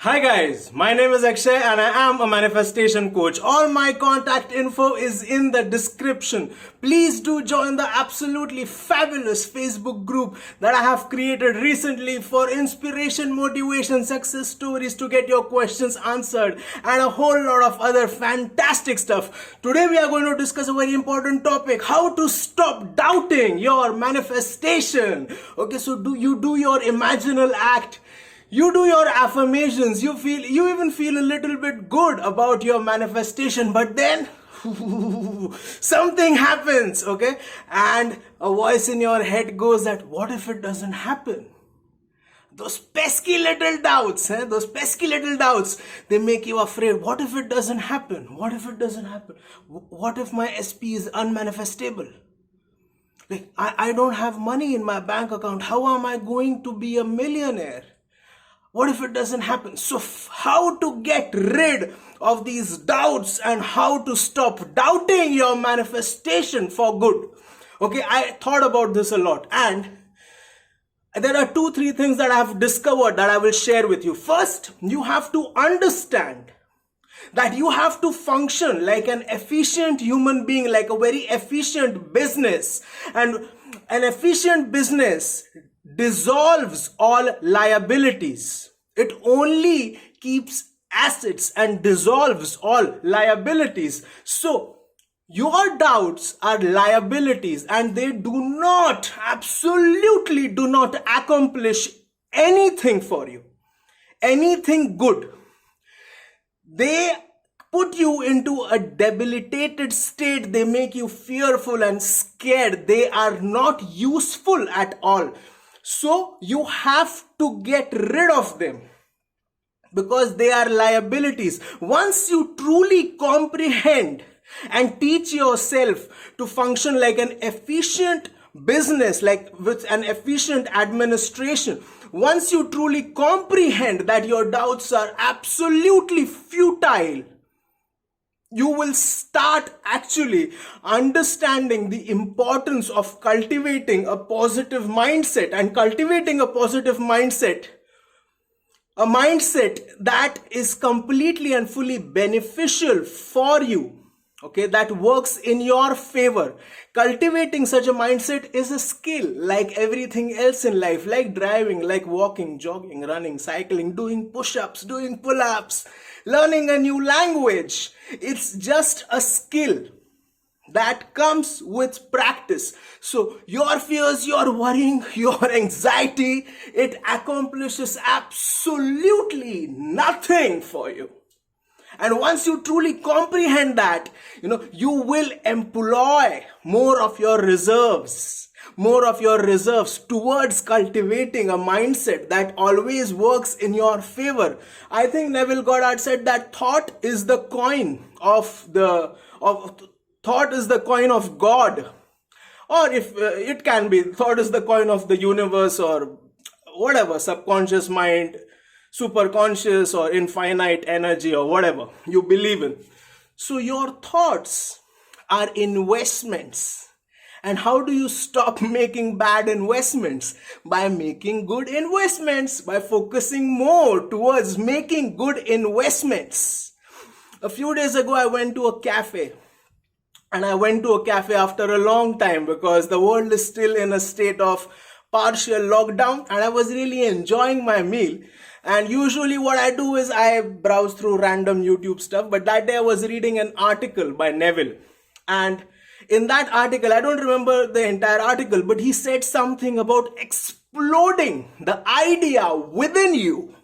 Hi guys, my name is Akshay and I am a manifestation coach. All my contact info is in the description. Please do join the absolutely fabulous Facebook group that I have created recently for inspiration, motivation, success stories to get your questions answered and a whole lot of other fantastic stuff. Today we are going to discuss a very important topic, how to stop doubting your manifestation. Okay, so you do your imaginal act. You do your affirmations, you even feel a little bit good about your manifestation, but then something happens, okay? And a voice in your head goes that, what if it doesn't happen? Those pesky little doubts, they make you afraid. What if it doesn't happen? What if it doesn't happen? What if my SP is unmanifestable? Like, I don't have money in my bank account. How am I going to be a millionaire? What if it doesn't happen? So how to get rid of these doubts and how to stop doubting your manifestation for good? Okay, I thought about this a lot and there are 2-3 things that I have discovered that I will share with you. First, you have to understand that you have to function like an efficient human being, like a very efficient business. And an efficient business dissolves all liabilities. It only keeps assets and dissolves all liabilities. So your doubts are liabilities and they absolutely do not accomplish anything for you, anything good. They put you into a debilitated state. They make you fearful and scared. They are not useful at all. So you have to get rid of them because they are liabilities. Once you truly comprehend and teach yourself to function like an efficient business, like with an efficient administration, once you truly comprehend that your doubts are absolutely futile, you will start actually understanding the importance of cultivating a positive mindset. And cultivating a positive mindset, a mindset that is completely and fully beneficial for you, okay, that works in your favor. Cultivating such a mindset is a skill like everything else in life, like driving, like walking, jogging, running, cycling, doing push-ups, doing pull-ups, learning a new language. It's just a skill that comes with practice. So your fears, your worrying, your anxiety, it accomplishes absolutely nothing for you. And once you truly comprehend that, you will employ more of your reserves towards cultivating a mindset that always works in your favor. I think Neville Goddard said that thought is the coin of God. Or if it can be, thought is the coin of the universe or whatever, subconscious mind, superconscious or infinite energy or whatever you believe in. So your thoughts are investments. And how do you stop making bad investments? By making good investments, by focusing more towards making good investments. A few days ago, I went to a cafe. And I went to a cafe after a long time because the world is still in a state of partial lockdown and I was really enjoying my meal. And usually what I do is I browse through random YouTube stuff, but that day I was reading an article by Neville. And in that article, I don't remember the entire article, but he said something about exploding the idea within you.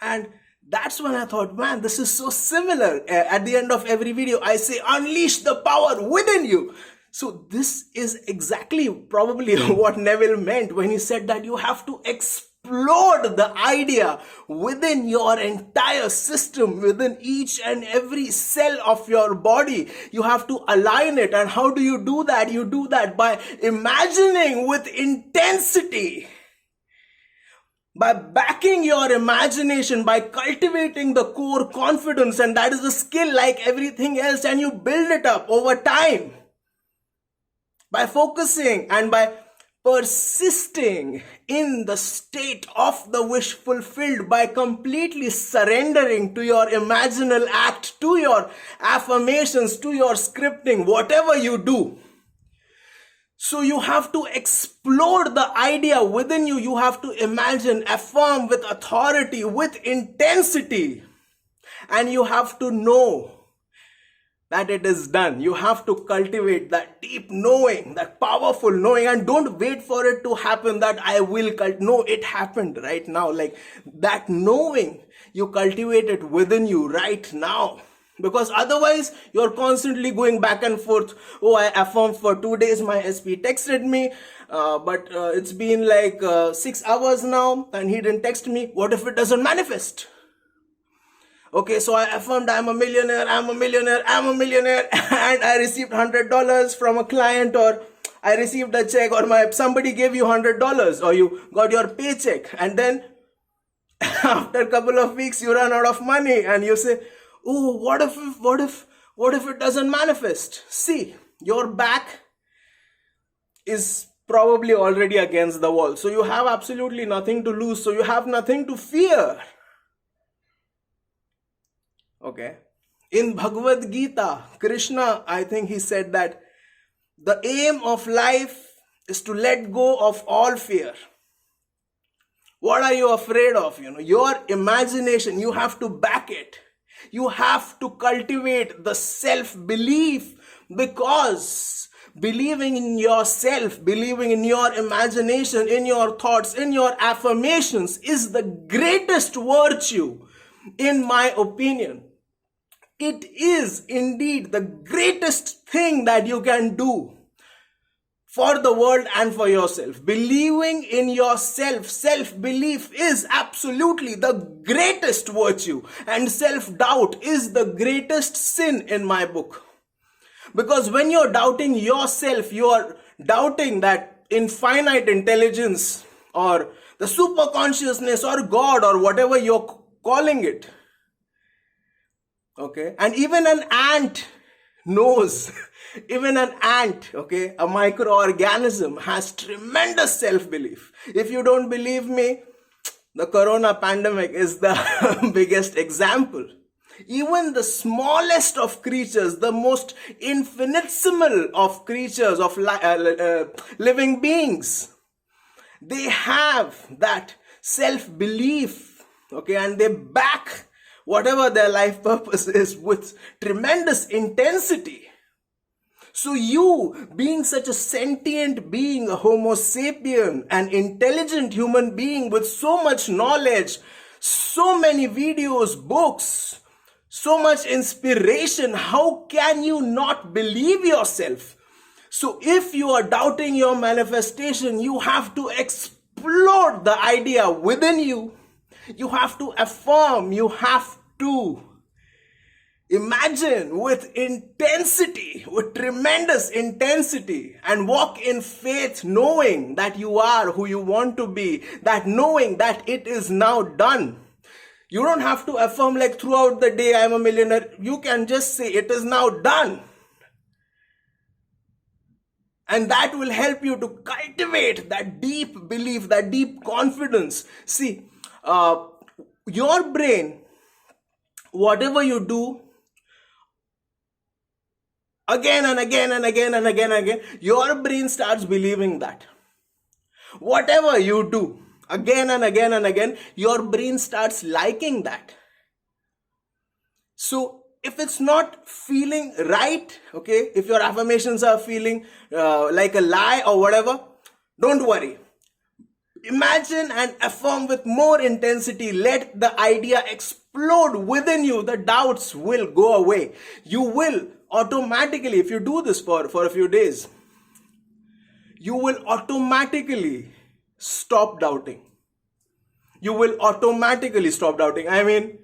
And that's when I thought, man, this is so similar. At the end of every video, I say, unleash the power within you. So this is exactly probably what Neville meant when he said that you have to explode the idea within your entire system, within each and every cell of your body. You have to align it. And how do you do that? You do that by imagining with intensity. By backing your imagination, by cultivating the core confidence, and that is a skill like everything else, and you build it up over time. By focusing and by persisting in the state of the wish fulfilled by completely surrendering to your imaginal act, to your affirmations, to your scripting, whatever you do. So you have to explore the idea within you. You have to imagine, affirm with authority, with intensity. And you have to know that it is done. You have to cultivate that deep knowing, that powerful knowing, and don't wait for it to happen that I will no, it happened right now. Like that knowing, you cultivate it within you right now. Because otherwise, you're constantly going back and forth. Oh, I affirmed for 2 days, my SP texted me, but it's been like 6 hours now and he didn't text me. What if it doesn't manifest? Okay, so I affirmed I'm a millionaire, I'm a millionaire, I'm a millionaire, and I received $100 from a client, or I received a check, or somebody gave you $100, or you got your paycheck, and then after a couple of weeks you run out of money and you say, oh, what if it doesn't manifest? See, your back is probably already against the wall, so you have absolutely nothing to lose, so you have nothing to fear. Okay. In Bhagavad Gita, Krishna, I think he said that the aim of life is to let go of all fear. What are you afraid of? Your imagination, you have to back it. You have to cultivate the self-belief, because believing in yourself, believing in your imagination, in your thoughts, in your affirmations is the greatest virtue, in my opinion. It is indeed the greatest thing that you can do for the world and for yourself. Believing in yourself, self-belief is absolutely the greatest virtue, and self-doubt is the greatest sin in my book. Because when you're doubting yourself, you're doubting that infinite intelligence or the super consciousness or God or whatever you're calling it. Okay, and even an ant knows, even an ant, okay, a microorganism has tremendous self-belief. If you don't believe me, the corona pandemic is the biggest example. Even the smallest of creatures, the most infinitesimal of creatures, of living beings, they have that self-belief, okay, and they back whatever their life purpose is with tremendous intensity. So you, being such a sentient being, a Homo sapien, an intelligent human being with so much knowledge, so many videos, books, so much inspiration, how can you not believe yourself? So if you are doubting your manifestation, you have to explore the idea within you. You have to affirm, you have to imagine with intensity, with tremendous intensity, and walk in faith, knowing that you are who you want to be, that knowing that it is now done. You don't have to affirm like throughout the day, I'm a millionaire. You can just say it is now done. And that will help you to cultivate that deep belief, that deep confidence. See, your brain, whatever you do, again and again and again and again and again, your brain starts believing that. Whatever you do, again and again and again, your brain starts liking that. So if it's not feeling right, okay, if your affirmations are feeling like a lie or whatever, don't worry. Imagine and affirm with more intensity. Let the idea explode within you. The doubts will go away. You will automatically, if you do this for a few days, you will automatically stop doubting. You will automatically stop doubting. I mean,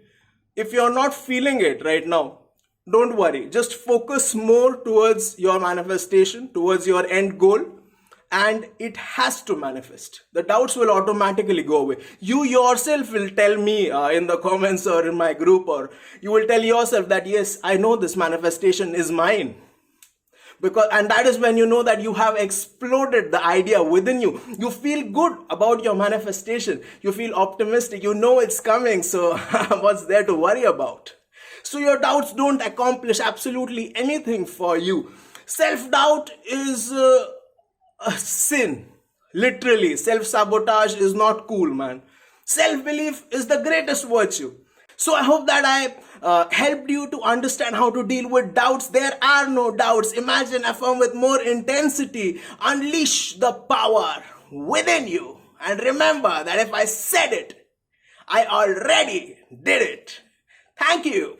if you're not feeling it right now, don't worry. Just focus more towards your manifestation, towards your end goal, and it has to manifest. The doubts will automatically go away. You yourself will tell me in the comments or in my group, or you will tell yourself that, yes, I know this manifestation is mine. And that is when you know that you have exploded the idea within you. You feel good about your manifestation. You feel optimistic. You know it's coming. So what's there to worry about? So your doubts don't accomplish absolutely anything for you. Self-doubt is a sin. Literally, self-sabotage is not cool, man. Self-belief is the greatest virtue. So I hope that I helped you to understand how to deal with doubts. There are no doubts. Imagine, affirm with more intensity. Unleash the power within you. And remember that if I said it, I already did it. Thank you.